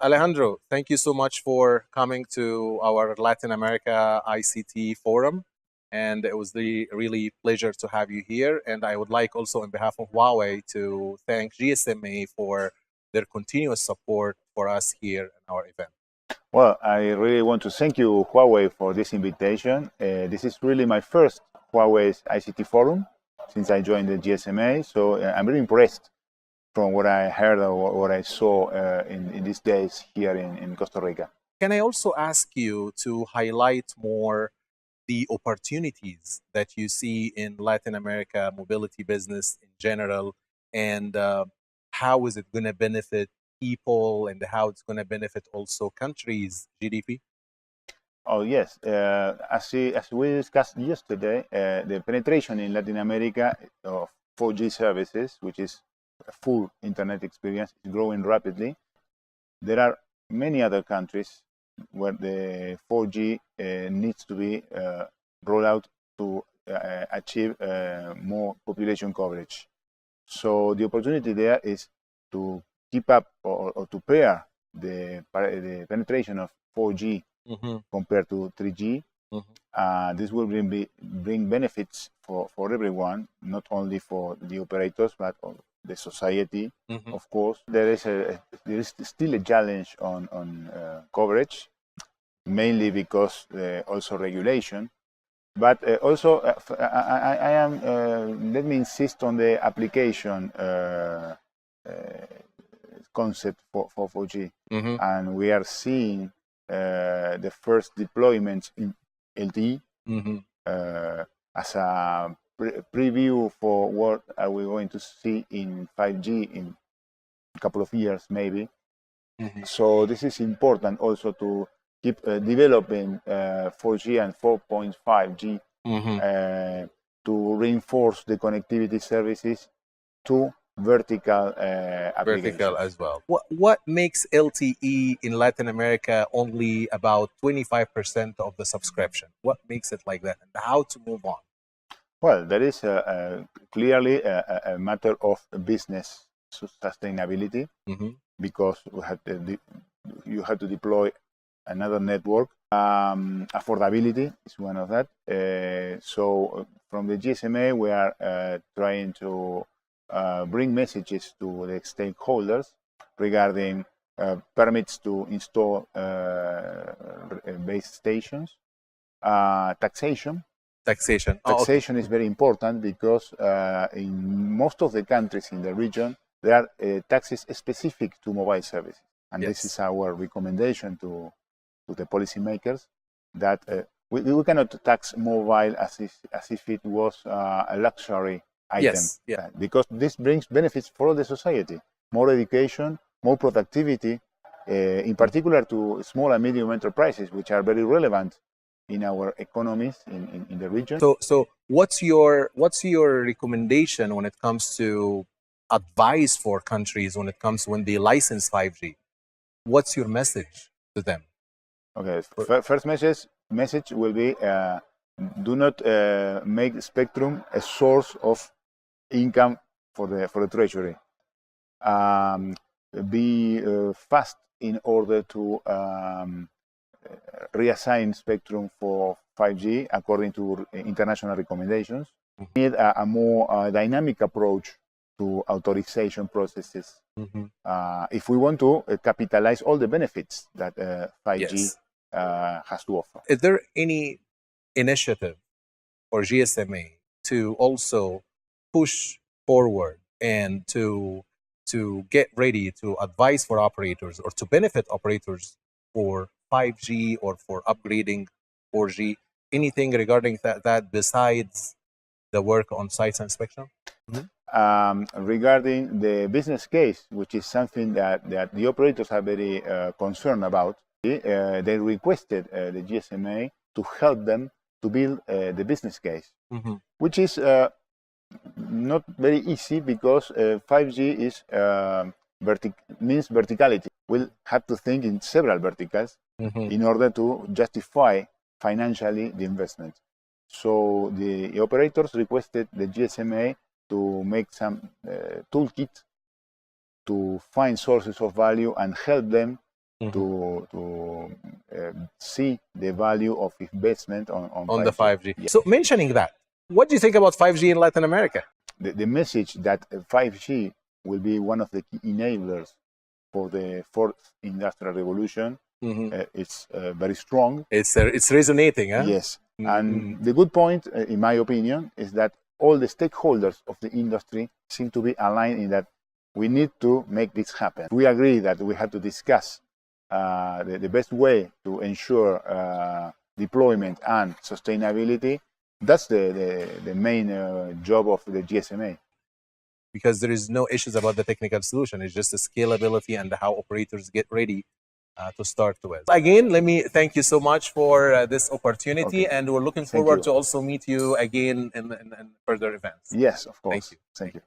Alejandro, thank you so much for coming to our Latin America ICT Forum. And it was the really pleasure to have you here. And I would like also on behalf of Huawei to thank GSMA for their continuous support for us here in our event. Well, I really want to thank you, Huawei, for this invitation. This is really my first Huawei's ICT Forum since I joined the GSMA. So I'm really impressed from what I heard or what I saw in these days here in Costa Rica. Can I also ask you to highlight more the opportunities that you see in Latin America mobility business in general, and how is it going to benefit people and how it's going to benefit also countries' GDP? Oh, yes. As we discussed yesterday, the penetration in Latin America of 4G services, which is a full internet experience, is growing rapidly. There are many other countries where the 4G needs to be rolled out to achieve more population coverage. So the opportunity there is to keep up or to pair the penetration of 4G compared to 3G. This will bring benefits for everyone, not only for the operators, but the society, of course. There is still a challenge on coverage, mainly because also regulation. But also, let me insist on the application concept for 4G. And we are seeing the first deployments in LTE as a preview for what are we going to see in 5G in a couple of years, maybe. So this is important also to keep developing 4G and 4.5G to reinforce the connectivity services to vertical applications. Vertical as well. What makes LTE in Latin America only about 25% of the subscription? What makes it like that, and how to move on? Well, there is clearly a matter of business sustainability because you have to deploy another network. Affordability is one of that. So from the GSMA, we are trying to bring messages to the stakeholders regarding permits to install base stations, taxation. Taxation is very important because in most of the countries in the region, there are taxes specific to mobile services. And this is our recommendation to the policymakers, that we cannot tax mobile as if it was a luxury item. Because this brings benefits for the society. More education, more productivity, in particular to small and medium enterprises, which are very relevant in our economies in the region. So what's your recommendation when it comes to advice for countries when they license 5G? What's your message to them? Okay, first message will be do not make spectrum a source of income for the treasury. Be fast in order to reassign spectrum for 5G according to international recommendations. We need a more dynamic approach to authorization processes if we want to capitalize all the benefits that 5G has to offer. Is there any initiative for GSMA to also push forward and to get ready to advise for operators or to benefit operators for 5G or for upgrading 4G? Anything regarding that besides the work on sites and spectrum? Regarding the business case, which is something that the operators are very concerned about, they requested the GSMA to help them to build the business case, which is not very easy because 5G is means verticality. We'll have to think in several verticals in order to justify financially the investment. So the operators requested the GSMA to make some toolkit to find sources of value and help them to see the value of investment on 5G. The 5G. Yeah. So mentioning that, what do you think about 5G in Latin America? The message that 5G will be one of the key enablers for the fourth industrial revolution, it's very strong. It's resonating, huh? Yes. And the good point, in my opinion, is that all the stakeholders of the industry seem to be aligned in that we need to make this happen. We agree that we have to discuss the best way to ensure deployment and sustainability. That's the main job of the GSMA. Because there is no issues about the technical solution. It's just the scalability and how operators get ready to start with. Again, let me thank you so much for this opportunity, and we're looking forward to also meet you again in further events. Yes, of course. Thank you. Thank you.